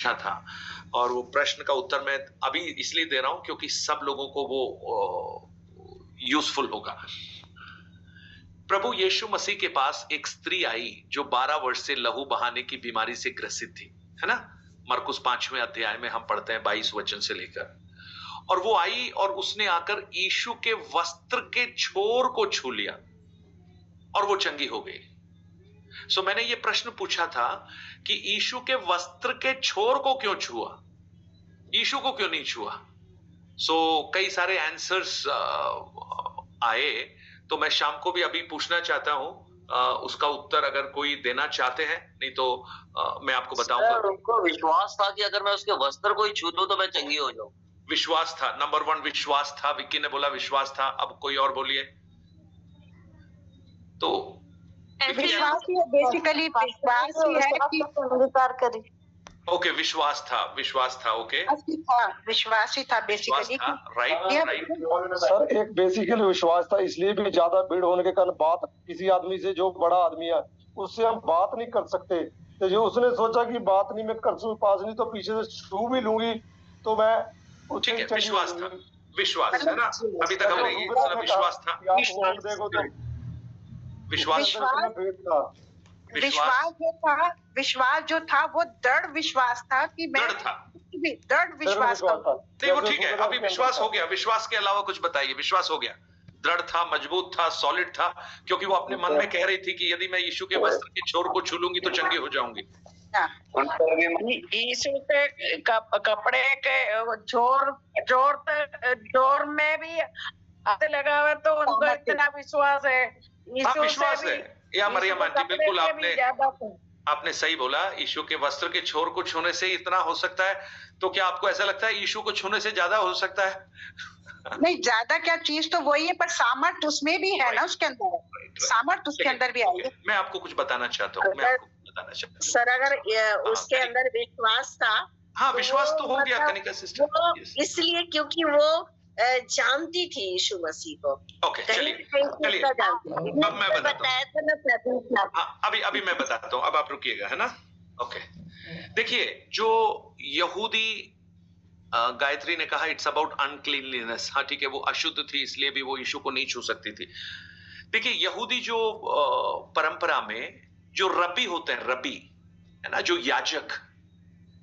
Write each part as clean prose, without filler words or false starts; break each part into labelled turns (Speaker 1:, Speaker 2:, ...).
Speaker 1: पूछा था, और वो प्रश्न का उत्तर मैं अभी इसलिए दे रहा हूं क्योंकि सब लोगों को वो यूजफुल होगा। प्रभु यीशु मसीह के पास एक स्त्री आई जो 12 वर्ष से लहू बहाने की बीमारी से ग्रसित थी, है ना। मरकुस 5वें अध्याय में हम पढ़ते हैं 22 वचन से लेकर। और वो आई और उसने आकर यीशु के वस्त्र के छोर को छू लिया और वो चंगी हो गई। सो मैंने ये प्रश्न पूछा था कि यीशु के वस्त्र के छोर को क्यों छुआ, यीशु को क्यों नहीं छुआ। कई सारे आंसर्स आए, तो मैं शाम को भी अभी पूछना चाहता हूं, उसका उत्तर अगर कोई देना चाहते हैं, नहीं तो मैं आपको बताऊंगा।
Speaker 2: उनको विश्वास था कि अगर मैं उसके वस्त्र को ही छू लूं तो मैं चंगी हो जाऊं।
Speaker 1: विश्वास था, नंबर 1 विश्वास था। विक्की ने बोला विश्वास था। अब कोई और बोलिए। तो
Speaker 3: विश्वास ही है, बेसिकली विश्वास ही है कि
Speaker 4: अंगीकार करी।
Speaker 1: ओके, विश्वास था, विश्वास था। ओके,
Speaker 3: विश्वास ही था बेसिकली।
Speaker 1: राइट।
Speaker 5: सर एक बेसिकली विश्वास था, इसलिए भी ज्यादा भीड़ होने के कारण बात किसी आदमी से, जो बड़ा आदमी है, उससे हम बात नहीं कर सकते। तो जो उसने सोचा कि बात नहीं मैं कर पास नहीं, तो पीछे से छू भी लूंगी तो मैं।
Speaker 1: ठीक है, विश्वास था, विश्वास है ना। अभी तक हमने ये सुना, विश्वास था।
Speaker 5: देखो तो
Speaker 1: विश्वास
Speaker 3: विश्वास जो था वो दृढ़ विश्वास था कि मैं दृढ़ विश्वास था।
Speaker 1: नहीं, वो ठीक है, अभी विश्वास हो गया। विश्वास के अलावा कुछ बताइए। विश्वास हो गया, दृढ़ था, मजबूत था, सॉलिड था, क्योंकि वो अपने मन में कह रही थी कि यदि मैं यीशु के वस्त्र के छोर को छू लूंगी तो चंगी हो जाऊंगी।
Speaker 6: यीशु के कपड़े के जोर में भी हाथ लगा हुआ, तो उनको इतना विश्वास है।
Speaker 1: विश्वास है या मरियम आंटी, बिल्कुल आपने सही बोला। यीशु के वस्त्र के छोर को छूने से इतना हो सकता है, तो क्या आपको ऐसा लगता है यीशु को छूने से ज्यादा हो सकता है?
Speaker 3: नहीं, ज्यादा क्या, चीज तो वही है, पर सामर्थ्य उसमें भी है ना, उसके अंदर सामर्थ्य उसके अंदर भी आई है।
Speaker 1: मैं आपको कुछ बताना चाहता हूँ,
Speaker 6: सर अगर उसके अंदर विश्वास था।
Speaker 1: हाँ, विश्वास तो हो गया कनिका सिस्टर,
Speaker 6: इसलिए क्योंकि वो जानती थी यीशु मसीह को।
Speaker 1: ओके, चलिए अब मैं बताता हूँ। अभी मैं बताता हूँ, अब आप रुकिएगा, है ना। ओके, देखिए, जो यहूदी, गायत्री ने कहा इट्स अबाउट अनक्लीनलीनेस। हाँ ठीक है, वो अशुद्ध थी, इसलिए भी वो यीशु को नहीं छू सकती थी। देखिए, यहूदी जो परंपरा में जो रबी होते हैं, रबी है ना, जो याजक,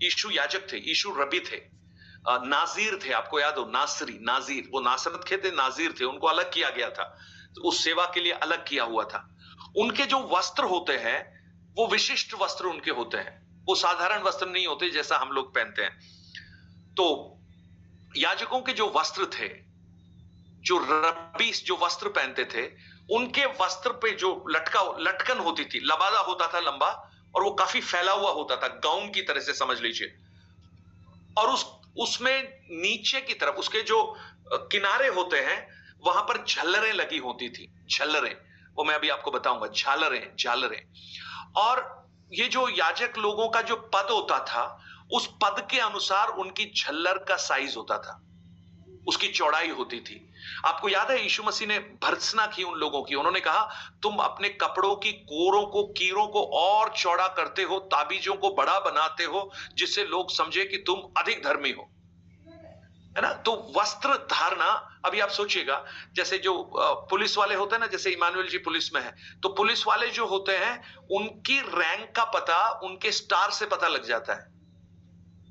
Speaker 1: यीशु याजक थे, यीशु रबी थे, नाजीर थे। आपको याद हो, नासरी, नाजीर, वो नासरत के थे, नाजीर थे, उनको अलग किया गया था, तो उस सेवा के लिए अलग किया हुआ था। उनके जो वस्त्र होते हैं वो विशिष्ट वस्त्र उनके होते हैं, वो साधारण वस्त्र नहीं होते जैसा हम लोग पहनते हैं। तो याजकों के जो वस्त्र थे, जो रबी जो वस्त्र पहनते थे, उनके वस्त्र पे जो लटकन होती थी, लबादा होता था लंबा, और वो काफी फैला हुआ होता था, गाउन की तरह से समझ लीजिए। और उसमें नीचे की तरफ उसके जो किनारे होते हैं वहां पर झल्लरें लगी होती थी, झल्लरें, वो मैं अभी आपको बताऊंगा, झालरें। और ये जो याजक लोगों का जो पद होता था, उस पद के अनुसार उनकी झल्लर का साइज होता था, उसकी चौड़ाई होती थी। आपको याद है, यीशु मसीह ने भर्त्सना की उन लोगों की। उन्होंने कहा, तुम अपने कपड़ों की कोरों को, कीरों को और चौड़ा करते हो, ताबीजों को बड़ा बनाते हो, जिससे लोग समझे कि तुम अधिक धर्मी हो, है ना। तो वस्त्र धारणा, अभी आप सोचिएगा, जैसे जो पुलिस वाले होते हैं ना, जैसे इमानुएल जी पुलिस में है, तो पुलिस वाले जो होते हैं उनकी रैंक का पता उनके स्टार से पता लग जाता है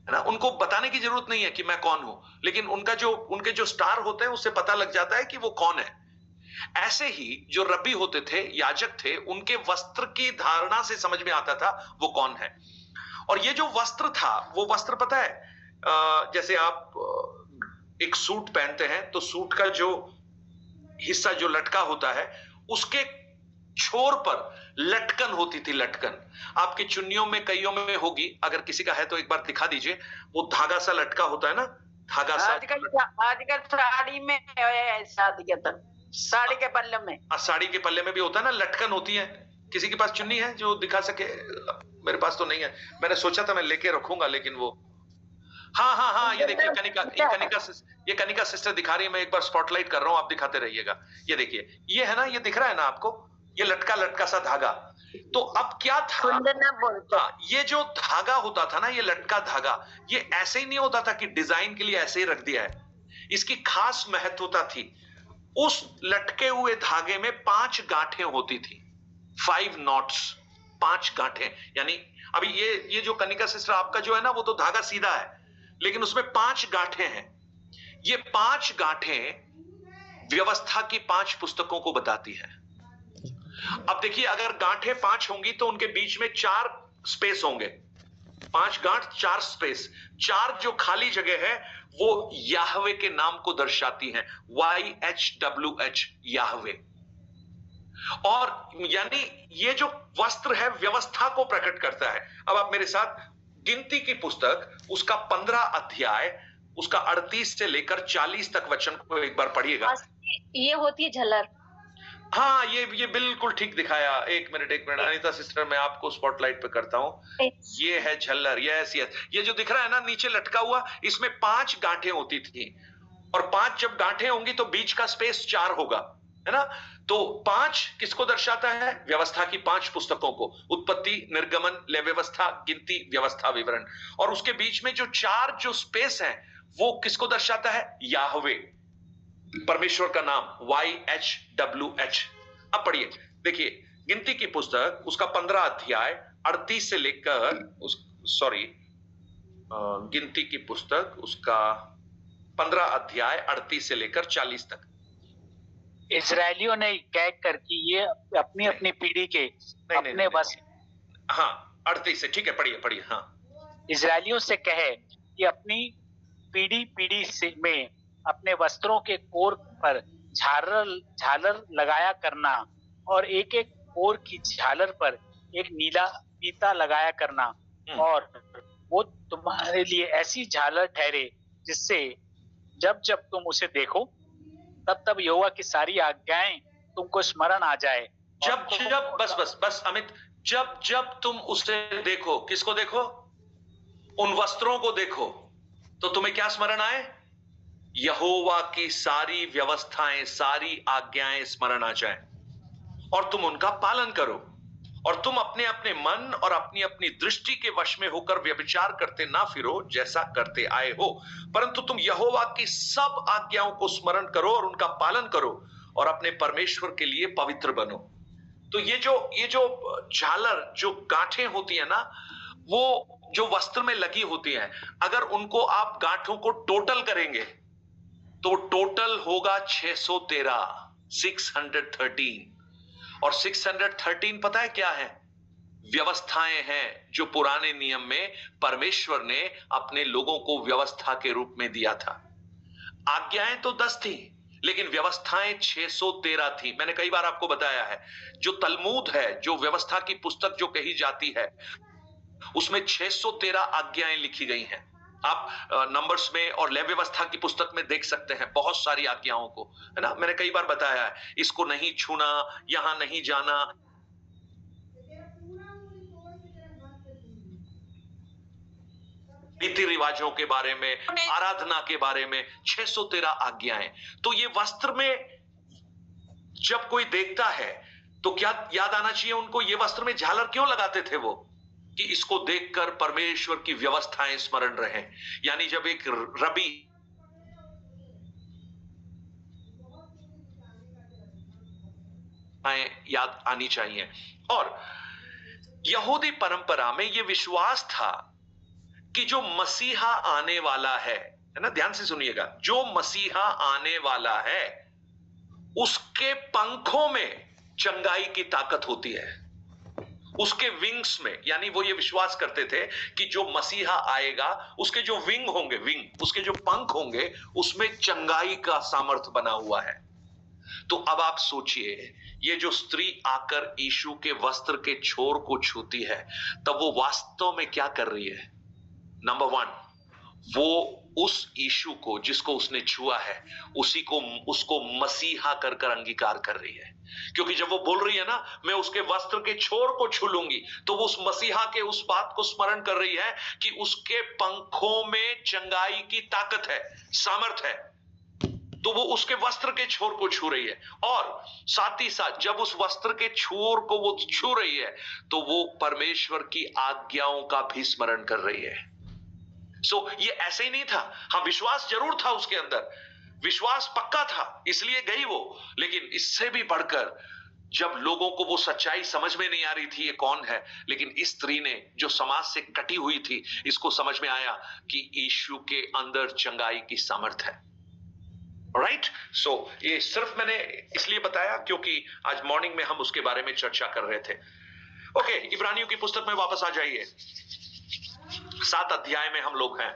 Speaker 1: ना। उनको बताने की जरूरत नहीं है कि मैं कौन हूं, लेकिन उनके जो स्टार होते हैं उससे पता लग जाता है कि वो कौन है। ऐसे ही जो रब्बी होते थे, याजक थे, उनके वस्त्र की धारणा से समझ में आता था वो कौन है। और ये जो वस्त्र था, वो वस्त्र पता है, जैसे आप एक सूट पहनते हैं तो सूट का जो हिस्सा जो लटका होता है, उसके छोर पर लटकन होती थी, लटकन। आपकी चुन्नियों में कईयों में होगी, अगर किसी का है तो एक बार दिखा दीजिए, वो धागा सा लटका होता है ना, धागा सा।
Speaker 6: आजकल साड़ी में, साड़ी के पल्ले में,
Speaker 1: साड़ी के पल्ले में भी होता है ना, लटकन होती है। किसी के पास चुन्नी है जो दिखा सके? मेरे पास तो नहीं है, मैंने सोचा था मैं लेके रखूंगा, लेकिन वो हाँ, ये देखिए ये कनिका सिस्टर दिखा रही है। मैं एक बार स्पॉटलाइट कर रहा हूं, आप दिखाते रहिएगा। ये देखिए, ये है ना, ये दिख रहा है ना आपको, ये लटका सा धागा, तो अब क्या था, ये जो धागा होता था ना, ये लटका धागा, ये ऐसे ही नहीं होता था कि डिजाइन के लिए ऐसे ही रख दिया है। इसकी खास महत्वता थी। उस लटके हुए धागे में 5 गांठें होती थी, 5 नॉट्स, 5 गांठें। यानी अभी ये जो कनिका सिस्टर आपका जो है ना, वो तो धागा सीधा है, लेकिन उसमें 5 गांठें हैं। ये 5 गांठें व्यवस्था की 5 पुस्तकों को बताती है। अब देखिए, अगर गांठें 5 होंगी तो उनके बीच में 4 स्पेस होंगे। 5 गांठ, 4 स्पेस। 4 जो खाली जगह है वो याहवे के नाम को दर्शाती हैं, YHWH, याहवे। और यानी ये जो वस्त्र है व्यवस्था को प्रकट करता है। अब आप मेरे साथ गिनती की पुस्तक, उसका 15 अध्याय, उसका 38 से लेकर 40 तक वचन को एक बार पढ़िएगा।
Speaker 4: ये होती है झल्लर।
Speaker 1: हाँ, ये बिल्कुल ठीक दिखाया। एक मिनट अनीता सिस्टर, मैं आपको स्पॉटलाइट पे करता हूँ। ये है झल्लर। यस यस, ये जो दिख रहा है ना नीचे लटका हुआ, इसमें 5 गांठें होती थी। और 5 जब गांठें होंगी तो बीच का स्पेस 4 होगा, है ना। तो 5 किसको दर्शाता है? व्यवस्था की 5 पुस्तकों को, उत्पत्ति, निर्गमन, लय व्यवस्था, गिनती, व्यवस्था, विवरण। और उसके बीच में जो 4 जो स्पेस है वो किसको दर्शाता है? याहवे, परमेश्वर का नाम, YHWH। अब पढ़िए, देखिए गिनती की पुस्तक, उसका 15 अध्याय 38 से लेकर गिनती की पुस्तक, उसका 15 अध्याय 38 से लेकर 40 तक।
Speaker 7: इजरायलियों ने कह कर कि ये अपनी अपनी पीढ़ी के अपने बस,
Speaker 1: हाँ 38 से, ठीक है, पढ़िए। हाँ,
Speaker 7: इजरायलियों से कहे कि अपनी पीढ़ी से में अपने वस्त्रों के कोर पर झालर लगाया करना, और एक एक कोर की झालर पर एक नीला फीता लगाया करना, और वो तुम्हारे लिए ऐसी झालर ठहरे जिससे जब जब तुम उसे देखो तब तब यहोवा की सारी आज्ञाएं तुमको स्मरण आ जाए।
Speaker 1: जब बस अमित, जब तुम उसे देखो, किसको देखो? उन वस्त्रों को देखो, तो तुम्हें क्या स्मरण आए? यहोवा की सारी व्यवस्थाएं, सारी आज्ञाएं स्मरण आ जाए, और तुम उनका पालन करो, और तुम अपने अपने मन और अपनी अपनी दृष्टि के वश में होकर व्यभिचार करते ना फिरो जैसा करते आए हो, परंतु तुम यहोवा की सब आज्ञाओं को स्मरण करो और उनका पालन करो, और अपने परमेश्वर के लिए पवित्र बनो। तो ये जो झालर, जो गांठें होती है ना, वो जो वस्त्र में लगी होती हैं, अगर उनको आप गांठों को टोटल करेंगे तो टोटल होगा 613, 613। और 613 पता है क्या है? व्यवस्थाएं हैं जो पुराने नियम में परमेश्वर ने अपने लोगों को व्यवस्था के रूप में दिया था। आज्ञाएं तो 10 थी, लेकिन व्यवस्थाएं 613 थी। मैंने कई बार आपको बताया है, जो तलमूद है, जो व्यवस्था की पुस्तक जो कही जाती है, उसमें 613 आज्ञाएं लिखी गई हैं। आप नंबर्स में और लय व्यवस्था की पुस्तक में देख सकते हैं बहुत सारी आज्ञाओं को, है ना। मैंने कई बार बताया है, इसको नहीं छूना, यहां नहीं जाना, रीति रिवाजों के बारे में, आराधना के बारे में, 613 आज्ञाएं। तो ये वस्त्र में जब कोई देखता है तो क्या याद आना चाहिए उनको? ये वस्त्र में झालर क्यों लगाते थे वो? कि इसको देखकर परमेश्वर की व्यवस्थाएं स्मरण रहे। यानी जब एक रबी याद आनी चाहिए। और यहूदी परंपरा में यह विश्वास था कि जो मसीहा आने वाला है ना, ध्यान से सुनिएगा, जो मसीहा आने वाला है उसके पंखों में चंगाई की ताकत होती है, उसके विंग्स में। यानी वो ये विश्वास करते थे कि जो मसीहा आएगा उसके जो विंग होंगे, उसके जो पंख होंगे, उसमें चंगाई का सामर्थ्य बना हुआ है। तो अब आप सोचिए, ये जो स्त्री आकर यीशु के वस्त्र के छोर को छूती है, तब वो वास्तव में क्या कर रही है? नंबर 1, वो उस यीशु को जिसको उसने छुआ है, उसको मसीहा कर कर अंगीकार कर रही है। क्योंकि जब वो बोल रही है ना, मैं उसके वस्त्र के छोर को छू लूंगी, तो वो उस मसीहा के उस बात को स्मरण कर रही है कि उसके पंखों में चंगाई की ताकत है, सामर्थ है। तो वो उसके वस्त्र के छोर को छू रही है, और साथ ही साथ जब उस वस्त्र के छोर को वो छू रही है तो वो परमेश्वर की आज्ञाओं का भी स्मरण कर रही है। सो ये ऐसे ही नहीं था। हाँ, विश्वास जरूर था उसके अंदर, विश्वास पक्का था, इसलिए गई वो। लेकिन इससे भी बढ़कर जब लोगों को वो सच्चाई समझ में नहीं आ रही थी ये कौन है, लेकिन इस स्त्री ने जो समाज से कटी हुई थी, इसको समझ में आया कि यीशु के अंदर चंगाई की सामर्थ है। राइट? सो ये सिर्फ मैंने इसलिए बताया क्योंकि आज मॉर्निंग में हम उसके बारे में चर्चा कर रहे थे। ओके, इब्रानियों की पुस्तक में वापस आ जाइए। 7 अध्याय में हम लोग हैं,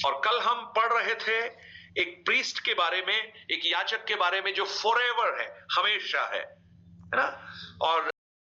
Speaker 1: और कल हम पढ़ रहे थे एक प्रीस्ट के बारे में, एक याजक के बारे में जो फॉरएवर है, हमेशा है ना। और